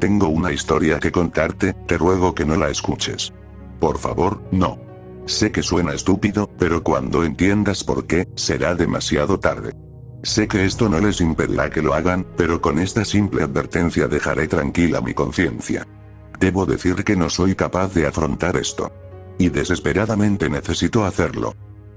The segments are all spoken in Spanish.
Tengo una historia que contarte, te ruego que no la escuches. Por favor, no. Sé que suena estúpido, pero cuando entiendas por qué, será demasiado tarde. Sé que esto no les impedirá que lo hagan, pero con esta simple advertencia dejaré tranquila mi conciencia. Debo decir que no soy capaz de afrontar esto. Y desesperadamente necesito hacerlo.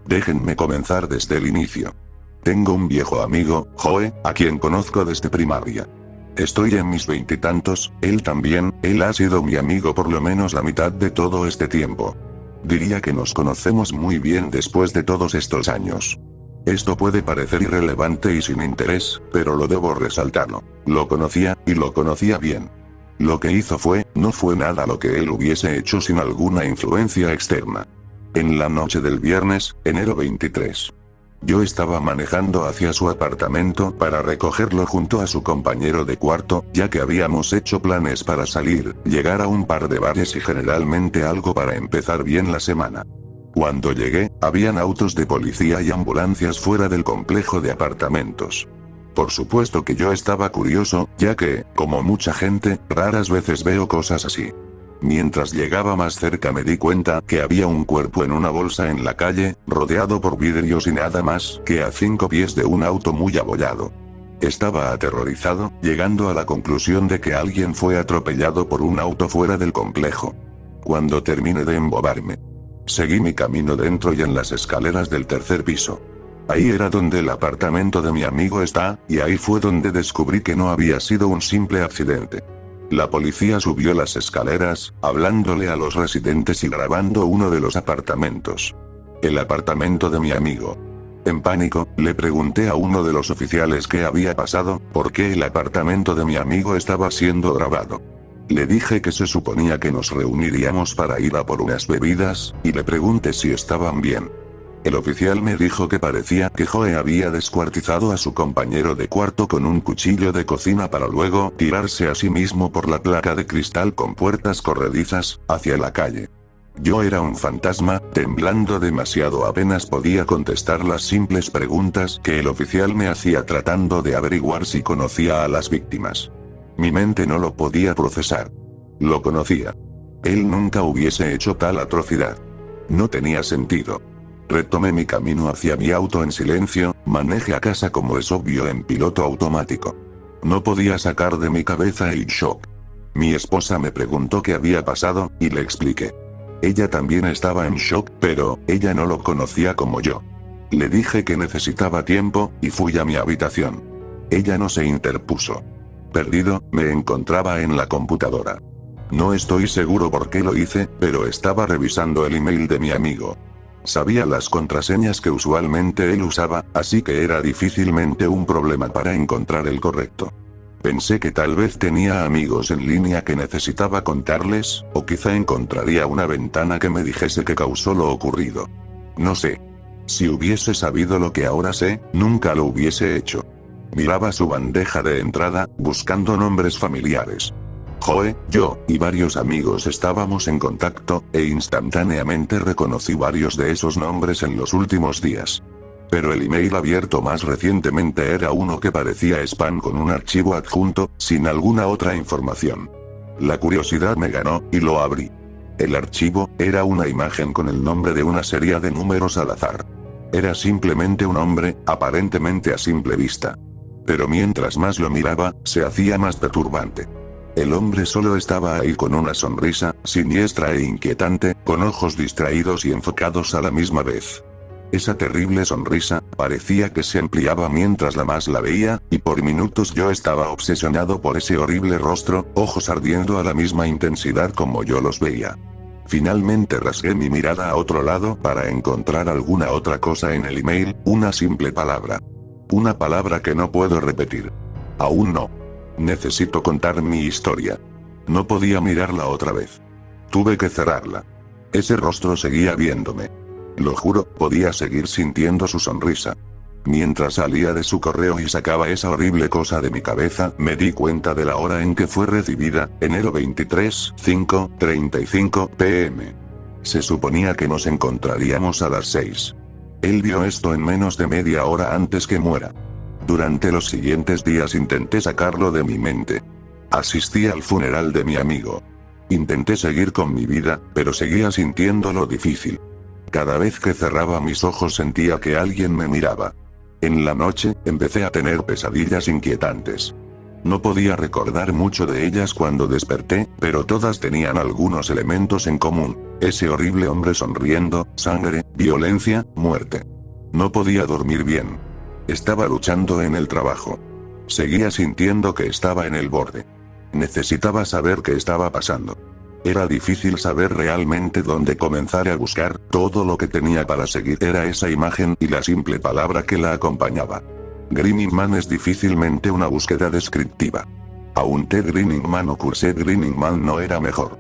Déjenme comenzar desde el inicio. Tengo un viejo amigo, Joe, a quien conozco desde primaria. Estoy en mis veintitantos, él también, él ha sido mi amigo por lo menos la mitad de todo este tiempo. Diría que nos conocemos muy bien después de todos estos años. Esto puede parecer irrelevante y sin interés, pero lo debo resaltarlo. Lo conocía, y lo conocía bien. Lo que hizo no fue nada lo que él hubiese hecho sin alguna influencia externa. En la noche del viernes, enero 23. Yo estaba manejando hacia su apartamento para recogerlo junto a su compañero de cuarto, ya que habíamos hecho planes para salir, llegar a un par de bares y generalmente algo para empezar bien la semana. Cuando llegué, habían autos de policía y ambulancias fuera del complejo de apartamentos. Por supuesto que yo estaba curioso, ya que, como mucha gente, raras veces veo cosas así. Mientras llegaba más cerca me di cuenta que había un cuerpo en una bolsa en la calle, rodeado por vidrios y nada más que a 5 pies de un auto muy abollado. Estaba aterrorizado, llegando a la conclusión de que alguien fue atropellado por un auto fuera del complejo. Cuando terminé de embobarme, seguí mi camino dentro y en las escaleras del tercer piso. Ahí era donde el apartamento de mi amigo está, y ahí fue donde descubrí que no había sido un simple accidente. La policía subió las escaleras, hablándole a los residentes y grabando uno de los apartamentos. El apartamento de mi amigo. En pánico, le pregunté a uno de los oficiales qué había pasado, por qué el apartamento de mi amigo estaba siendo grabado. Le dije que se suponía que nos reuniríamos para ir a por unas bebidas, y le pregunté si estaban bien. El oficial me dijo que parecía que Joe había descuartizado a su compañero de cuarto con un cuchillo de cocina para luego tirarse a sí mismo por la placa de cristal con puertas corredizas, hacia la calle. Yo era un fantasma, temblando demasiado, apenas podía contestar las simples preguntas que el oficial me hacía tratando de averiguar si conocía a las víctimas. Mi mente no lo podía procesar. Lo conocía. Él nunca hubiese hecho tal atrocidad. No tenía sentido. Retomé mi camino hacia mi auto en silencio, manejé a casa como es obvio en piloto automático. No podía sacar de mi cabeza el shock. Mi esposa me preguntó qué había pasado, y le expliqué. Ella también estaba en shock, pero ella no lo conocía como yo. Le dije que necesitaba tiempo, y fui a mi habitación. Ella no se interpuso. Perdido, me encontraba en la computadora. No estoy seguro por qué lo hice, pero estaba revisando el email de mi amigo. Sabía las contraseñas que usualmente él usaba, así que era difícilmente un problema para encontrar el correcto. Pensé que tal vez tenía amigos en línea que necesitaba contarles, o quizá encontraría una ventana que me dijese qué causó lo ocurrido. No sé. Si hubiese sabido lo que ahora sé, nunca lo hubiese hecho. Miraba su bandeja de entrada, buscando nombres familiares. Joe, yo, y varios amigos estábamos en contacto, e instantáneamente reconocí varios de esos nombres en los últimos días. Pero el email abierto más recientemente era uno que parecía spam con un archivo adjunto, sin alguna otra información. La curiosidad me ganó, y lo abrí. El archivo era una imagen con el nombre de una serie de números al azar. Era simplemente un hombre, aparentemente a simple vista. Pero mientras más lo miraba, se hacía más perturbante. El hombre solo estaba ahí con una sonrisa, siniestra e inquietante, con ojos distraídos y enfocados a la misma vez. Esa terrible sonrisa, parecía que se ampliaba mientras más la veía, y por minutos yo estaba obsesionado por ese horrible rostro, ojos ardiendo a la misma intensidad como yo los veía. Finalmente rasgué mi mirada a otro lado para encontrar alguna otra cosa en el email, una simple palabra. Una palabra que no puedo repetir. Aún no. Necesito contar mi historia. No podía mirarla otra vez. Tuve que cerrarla. Ese rostro seguía viéndome. Lo juro, podía seguir sintiendo su sonrisa. Mientras salía de su correo y sacaba esa horrible cosa de mi cabeza, me di cuenta de la hora en que fue recibida, enero 23, 5:35 p.m. Se suponía que nos encontraríamos a las 6. Él vio esto en menos de media hora antes que muera. Durante los siguientes días intenté sacarlo de mi mente. Asistí al funeral de mi amigo. Intenté seguir con mi vida, pero seguía sintiéndolo difícil. Cada vez que cerraba mis ojos sentía que alguien me miraba. En la noche, empecé a tener pesadillas inquietantes. No podía recordar mucho de ellas cuando desperté, pero todas tenían algunos elementos en común. Ese horrible hombre sonriendo, sangre, violencia, muerte. No podía dormir bien. Estaba luchando en el trabajo. Seguía sintiendo que estaba en el borde. Necesitaba saber qué estaba pasando. Era difícil saber realmente dónde comenzar a buscar, todo lo que tenía para seguir era esa imagen y la simple palabra que la acompañaba. Grinning Man es difícilmente una búsqueda descriptiva. Aunque Grinning Man o cursé Grinning Man no era mejor.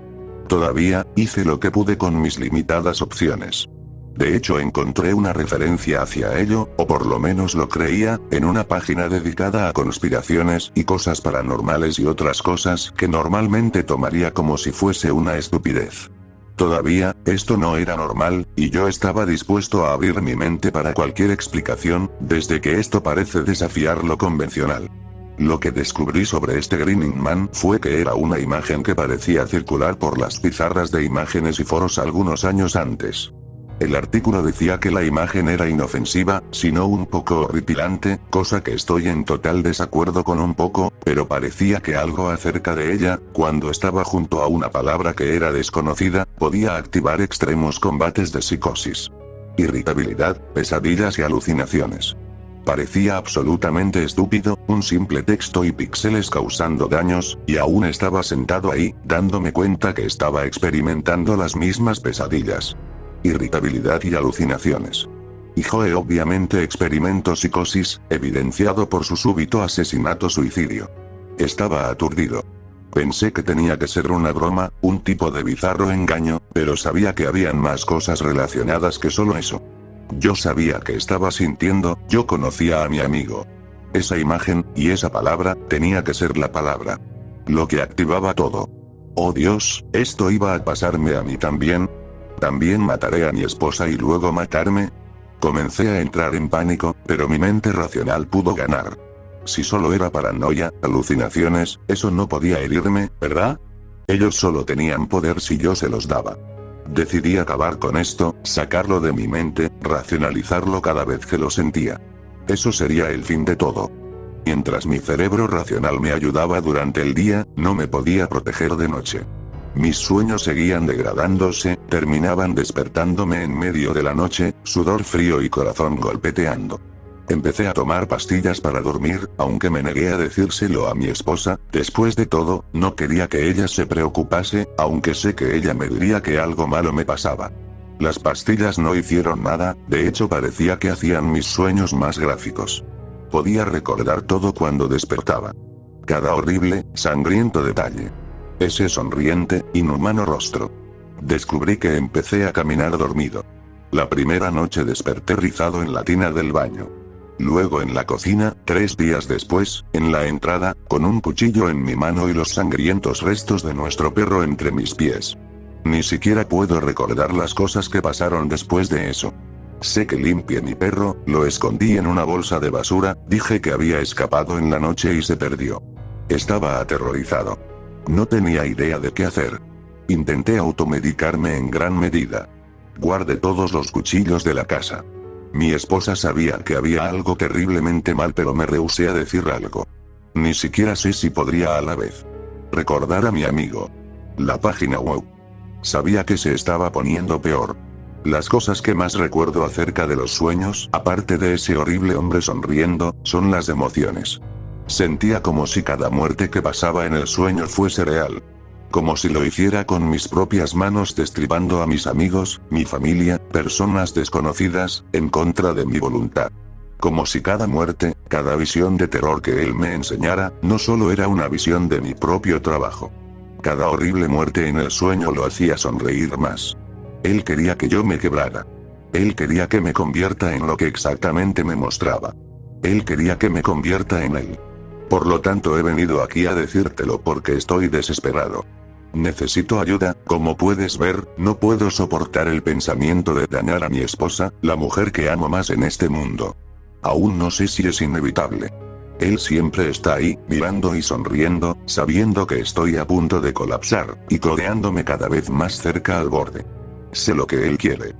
Todavía, hice lo que pude con mis limitadas opciones. De hecho encontré una referencia hacia ello, o por lo menos lo creía, en una página dedicada a conspiraciones y cosas paranormales y otras cosas que normalmente tomaría como si fuese una estupidez. Todavía, esto no era normal, y yo estaba dispuesto a abrir mi mente para cualquier explicación, desde que esto parece desafiar lo convencional. Lo que descubrí sobre este Grinning Man fue que era una imagen que parecía circular por las pizarras de imágenes y foros algunos años antes. El artículo decía que la imagen era inofensiva, sino un poco horripilante, cosa que estoy en total desacuerdo con un poco, pero parecía que algo acerca de ella, cuando estaba junto a una palabra que era desconocida, podía activar extremos combates de psicosis, irritabilidad, pesadillas y alucinaciones. Parecía absolutamente estúpido, un simple texto y píxeles causando daños, y aún estaba sentado ahí, dándome cuenta que estaba experimentando las mismas pesadillas, irritabilidad y alucinaciones. Y Joe obviamente experimentó psicosis, evidenciado por su súbito asesinato-suicidio. Estaba aturdido. Pensé que tenía que ser una broma, un tipo de bizarro engaño, pero sabía que habían más cosas relacionadas que solo eso. Yo sabía que estaba sintiendo, yo conocía a mi amigo. Esa imagen, y esa palabra, tenía que ser la palabra. Lo que activaba todo. Oh Dios, ¿esto iba a pasarme a mí también? ¿También mataré a mi esposa y luego matarme? Comencé a entrar en pánico, pero mi mente racional pudo ganar. Si solo era paranoia, alucinaciones, eso no podía herirme, ¿verdad? Ellos solo tenían poder si yo se los daba. Decidí acabar con esto, sacarlo de mi mente, racionalizarlo cada vez que lo sentía. Eso sería el fin de todo. Mientras mi cerebro racional me ayudaba durante el día, no me podía proteger de noche. Mis sueños seguían degradándose, terminaban despertándome en medio de la noche, sudor frío y corazón golpeteando. Empecé a tomar pastillas para dormir, aunque me negué a decírselo a mi esposa. Después de todo, no quería que ella se preocupase, aunque sé que ella me diría que algo malo me pasaba. Las pastillas no hicieron nada, de hecho parecía que hacían mis sueños más gráficos. Podía recordar todo cuando despertaba. Cada horrible, sangriento detalle. Ese sonriente, inhumano rostro. Descubrí que empecé a caminar dormido. La primera noche desperté rizado en la tina del baño. Luego en la cocina, 3 días después, en la entrada, con un cuchillo en mi mano y los sangrientos restos de nuestro perro entre mis pies. Ni siquiera puedo recordar las cosas que pasaron después de eso. Sé que limpié mi perro, lo escondí en una bolsa de basura, dije que había escapado en la noche y se perdió. Estaba aterrorizado. No tenía idea de qué hacer. Intenté automedicarme en gran medida. Guardé todos los cuchillos de la casa. Mi esposa sabía que había algo terriblemente mal, pero me rehusé a decir algo. Ni siquiera sé si podría a la vez recordar a mi amigo. La página web. Sabía que se estaba poniendo peor. Las cosas que más recuerdo acerca de los sueños, aparte de ese horrible hombre sonriendo, son las emociones. Sentía como si cada muerte que pasaba en el sueño fuese real. Como si lo hiciera con mis propias manos, destripando a mis amigos, mi familia, personas desconocidas, en contra de mi voluntad. Como si cada muerte, cada visión de terror que él me enseñara, no solo era una visión de mi propio trabajo. Cada horrible muerte en el sueño lo hacía sonreír más. Él quería que yo me quebrara. Él quería que me convierta en lo que exactamente me mostraba. Él quería que me convierta en él. Por lo tanto he venido aquí a decírtelo porque estoy desesperado. Necesito ayuda, como puedes ver, no puedo soportar el pensamiento de dañar a mi esposa, la mujer que amo más en este mundo. Aún no sé si es inevitable. Él siempre está ahí, mirando y sonriendo, sabiendo que estoy a punto de colapsar, y codeándome cada vez más cerca al borde. Sé lo que él quiere.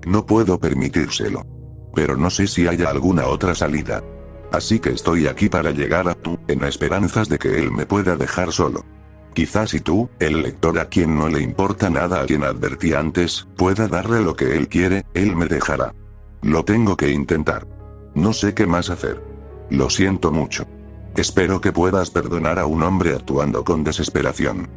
No puedo permitírselo. Pero no sé si haya alguna otra salida. Así que estoy aquí para llegar a tú, en esperanzas de que él me pueda dejar solo. Quizás si tú, el lector a quien no le importa nada, a quien advertí antes, pueda darle lo que él quiere, él me dejará. Lo tengo que intentar. No sé qué más hacer. Lo siento mucho. Espero que puedas perdonar a un hombre actuando con desesperación.